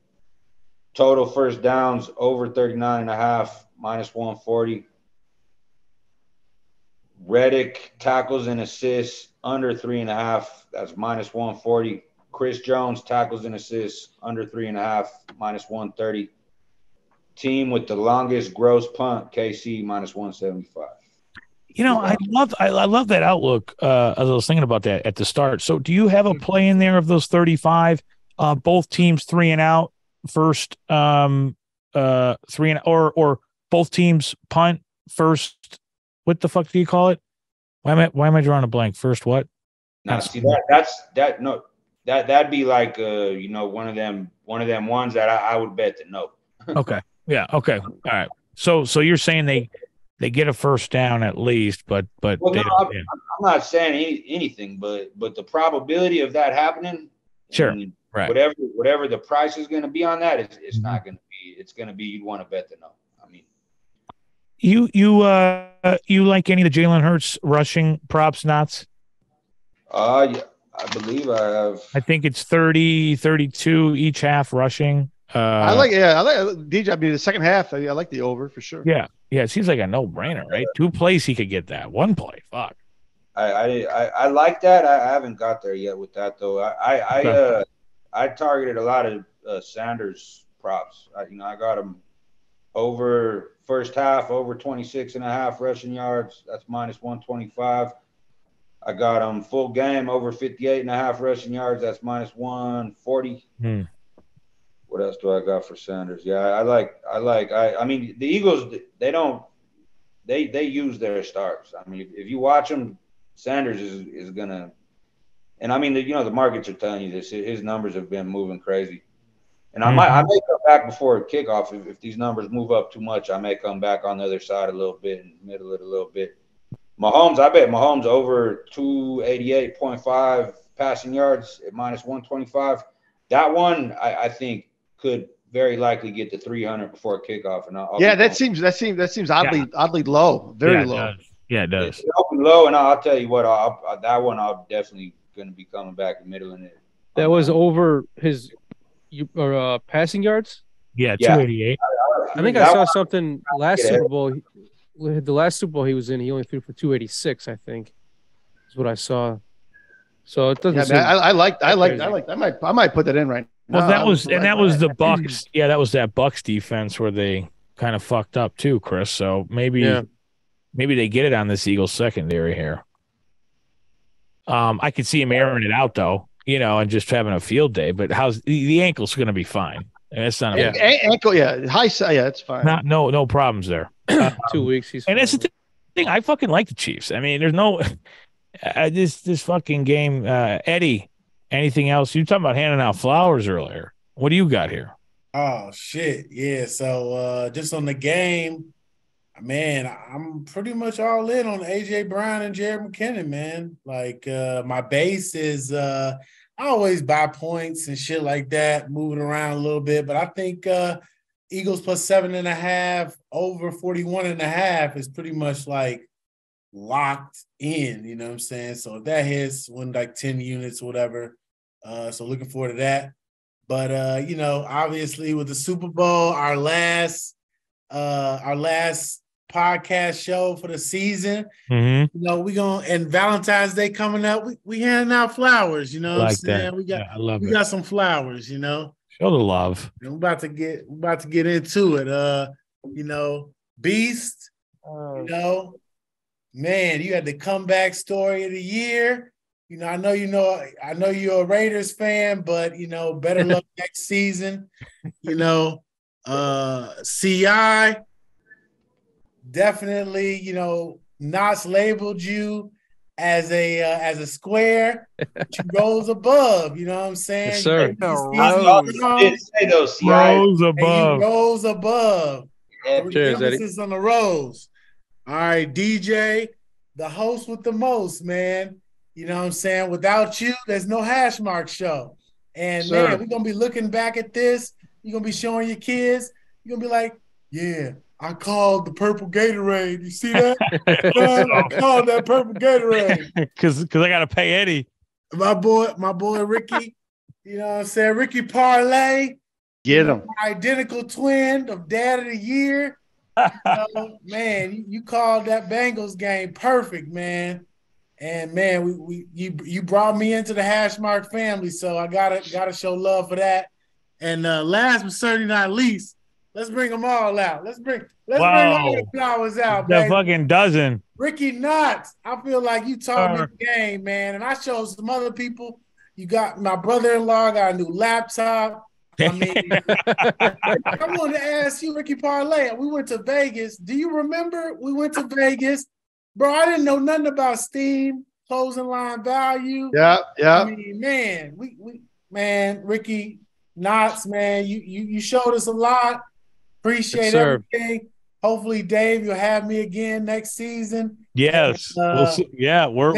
Total first downs over 39.5, minus 140. Reddick tackles and assists under 3.5. That's minus 140. Chris Jones tackles and assists under 3.5, minus 130. Team with the longest gross punt, KC, minus 175. You know, I love that outlook. As I was thinking about that at the start. So, do you have a play in there of those 35? Both teams 3 and out first, 3 and or both teams punt first. What the fuck do you call it? Why am I drawing a blank? First what? Now, see that'd be like one of them ones that I would bet to no. Okay. Yeah. Okay. All right. So you're saying they get a first down at least, but well, no, I'm not saying anything, but the probability of that happening, sure, right? Whatever the price is going to be on that, it's not going to be. It's going to be you'd want to bet to no. I mean, you like any of the Jalen Hurts rushing props, Knots? Yeah, I believe I have. I think it's 30, 32 each half rushing. I like DJ. I mean, the second half, I like the over for sure. Yeah. It seems like a no-brainer, right? 2 plays he could get that. 1 play, fuck. I like that. I haven't got there yet with that though. I targeted a lot of Sanders props. I got him over first half, over 26.5 rushing yards. That's minus 125. I got him full game over 58.5 rushing yards. That's minus 140. What else do I got for Sanders? Yeah, I mean, the Eagles, they use their stars. I mean, if you watch them, Sanders is gonna, and I mean, the markets are telling you this. His numbers have been moving crazy, and I may come back before kickoff if these numbers move up too much. I may come back on the other side a little bit and middle it a little bit. Mahomes, I bet Mahomes over 288.5 passing yards at minus 125. That one, I think, could very likely get to 300 before kickoff. And that seems oddly low, very low. Yeah, it does. It's low, and I'll tell you what, that one I'm definitely going to be coming back and middling it. That was over his passing yards. Yeah, 288. I think I saw something last Super Bowl. the last Super Bowl he was in, he only threw for 286, I think, is what I saw. So it doesn't. Yeah, man, I might put that in right now. Well, that was the Bucks. Yeah, that was that Bucks defense where they kind of fucked up too, Chris. So maybe they get it on this Eagles secondary here. I could see him airing it out though, and just having a field day. But how's the ankle's going to be fine? It's not ankle. Yeah, it's fine. No problems there. 2 weeks. He's and that's the thing. I fucking like the Chiefs. I mean, there's no this fucking game. Eddie, anything else? You talking about handing out flowers earlier? What do you got here? Oh shit, yeah. So just on the game, man, I'm pretty much all in on AJ Brown and Jared McKinnon, man. Like my base is I always buy points and shit like that, moving around a little bit. But I think Eagles plus 7.5 over 41.5 is pretty much like locked in, you know what I'm saying? So if that hits, win like 10 units or whatever. So looking forward to that. But obviously with the Super Bowl, our last podcast show for the season. Mm-hmm. We and Valentine's Day coming up. We handing out flowers, what I'm saying? That. We got some flowers, Show the love. And we're about to get into it. Beast, man, you had the comeback story of the year. I know you're a Raiders fan, but better luck next season. CI. Definitely, Knox labeled you as a square, but you rose above. You know what I'm saying? Yes, sir. Rose above. Rose above. Cheers, Eddie. Emphasis on the rose. All right, DJ, the host with the most, man. You know what I'm saying? Without you, there's no Hashmark show. And man, we're gonna be looking back at this. You're gonna be showing your kids. You're gonna be like, yeah. I called the purple Gatorade. You see that? I called that purple Gatorade. Because I got to pay Eddie. My boy Ricky. You know what I'm saying? Ricky Parlay. Get him. Identical twin of Dad of the Year. Man, you called that Bengals game perfect, man. And man, you brought me into the Hashmark family, so I gotta show love for that. And last but certainly not least, let's bring them all out. Let's bring all the flowers out, man. Fucking dozen. Ricky Knox, I feel like you taught me the game, man. And I showed some other people. You got my brother-in-law got a new laptop. I mean, I wanted to ask you, Ricky Parlay. We went to Vegas. Do you remember we went to Vegas? Bro, I didn't know nothing about Steam, closing line value. Yeah. I mean, man, Ricky Knox, man, you showed us a lot. Appreciate everything. Hopefully, Dave, you'll have me again next season. Yes. We'll see. Yeah, we're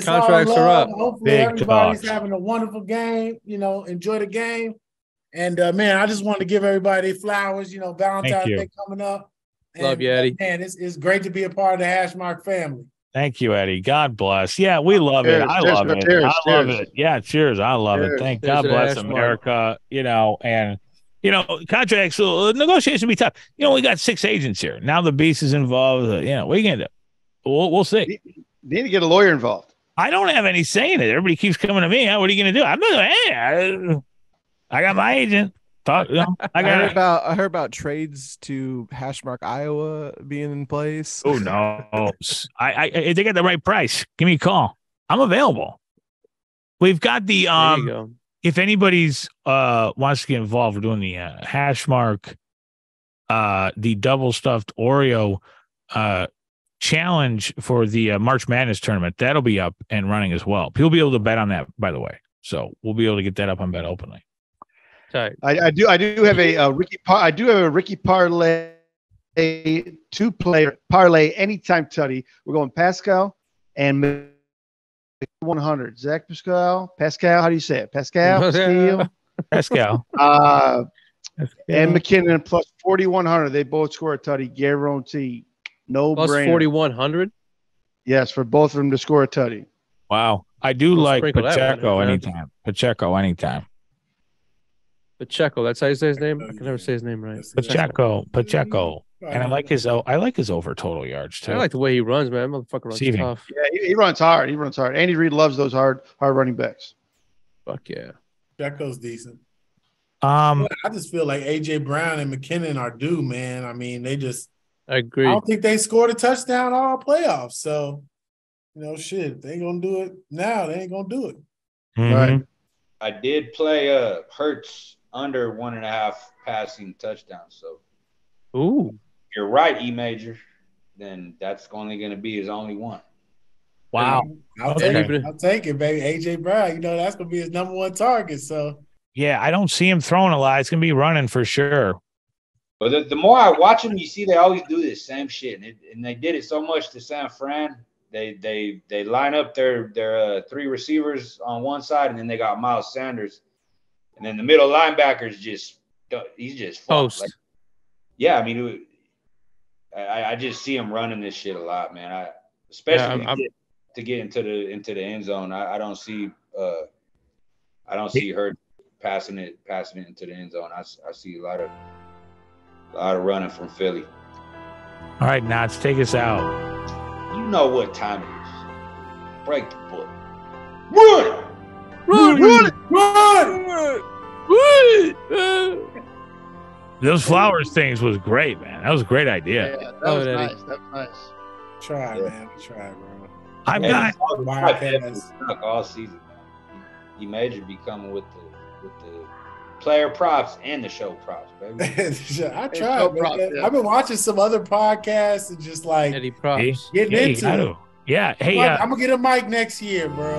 contracts are up. Hopefully, everybody's having a wonderful game. Enjoy the game. And man, I just wanted to give everybody flowers. Valentine's Day coming up. Love you, Eddie. Man, it's great to be a part of the Hashmark family. Thank you, Eddie. God bless. Yeah, we love it. I love it. I love it. Yeah, cheers. I love it. Thank God bless America. And contracts, negotiations will be tough. We got 6 agents here. Now the beast is involved. What are you going to do? We'll see. You need to get a lawyer involved. I don't have any say in it. Everybody keeps coming to me. What are you going to do? I'm not. I got my agent. I heard about trades to Hashmark, Iowa being in place. Oh no! They got the right price. Give me a call. I'm available. We've got the There you go. If anybody's wants to get involved, we're doing the Hashmark, the double stuffed Oreo challenge for the March Madness tournament. That'll be up and running as well. People will be able to bet on that, by the way. So we'll be able to get that up on Bet Openly. Tight. I do have a Ricky Parlay 2-player parlay anytime tutty. We're going Pascal and 100. Zach Pascal. How do you say it? Pascal. Pascal. And McKinnon plus 4,100. They both score a tutty, guarantee. No plus brainer. 4,100. Yes, for both of them to score a tutty. Wow, I do like Pacheco anytime. Pacheco anytime. Pacheco, that's how you say his name. I can never say his name right. Pacheco. And I like his over total yards too. I like the way he runs, man. Motherfucker runs Receiving. tough. Yeah, he runs hard. He runs hard. Andy Reid loves those hard running backs. Fuck yeah. Jacko's decent. I I just feel like AJ Brown and McKinnon are due, man. I mean, they just. I agree. I don't think they scored a touchdown all playoffs. So, shit, they ain't gonna do it now. They ain't gonna do it. Right. I did play Hurts under 1.5 passing touchdowns. So, Ooh. if you're right, E Major, then that's only going to be his only one. wow. I'll take it, baby. AJ Brown, that's gonna be his number one target. So, Yeah, I don't see him throwing a lot. It's gonna be running for sure. But the more I watch them, you see they always do this same shit, and they did it so much to San Fran. They line up their 3 receivers on one side, and then they got Miles Sanders, and then the middle linebacker's he's just Post. Like, yeah, I mean, I just see him running this shit a lot, man. Especially to get into the end zone. I don't see her passing it into the end zone. I see a lot of running from Philly. All right, Nats, take us out. You know what time it is. Break the book. Run! Those flowers things was great, man. That was a great idea. Yeah, that was nice. That was nice. Try, man. Try, bro. I'm not. Stuck all season, man. You Major be coming with the player props and the show props, baby. I tried, man. I've been watching some other podcasts and just like Eddie props. getting into it. Yeah. Hey, I'm gonna get a mic next year, bro.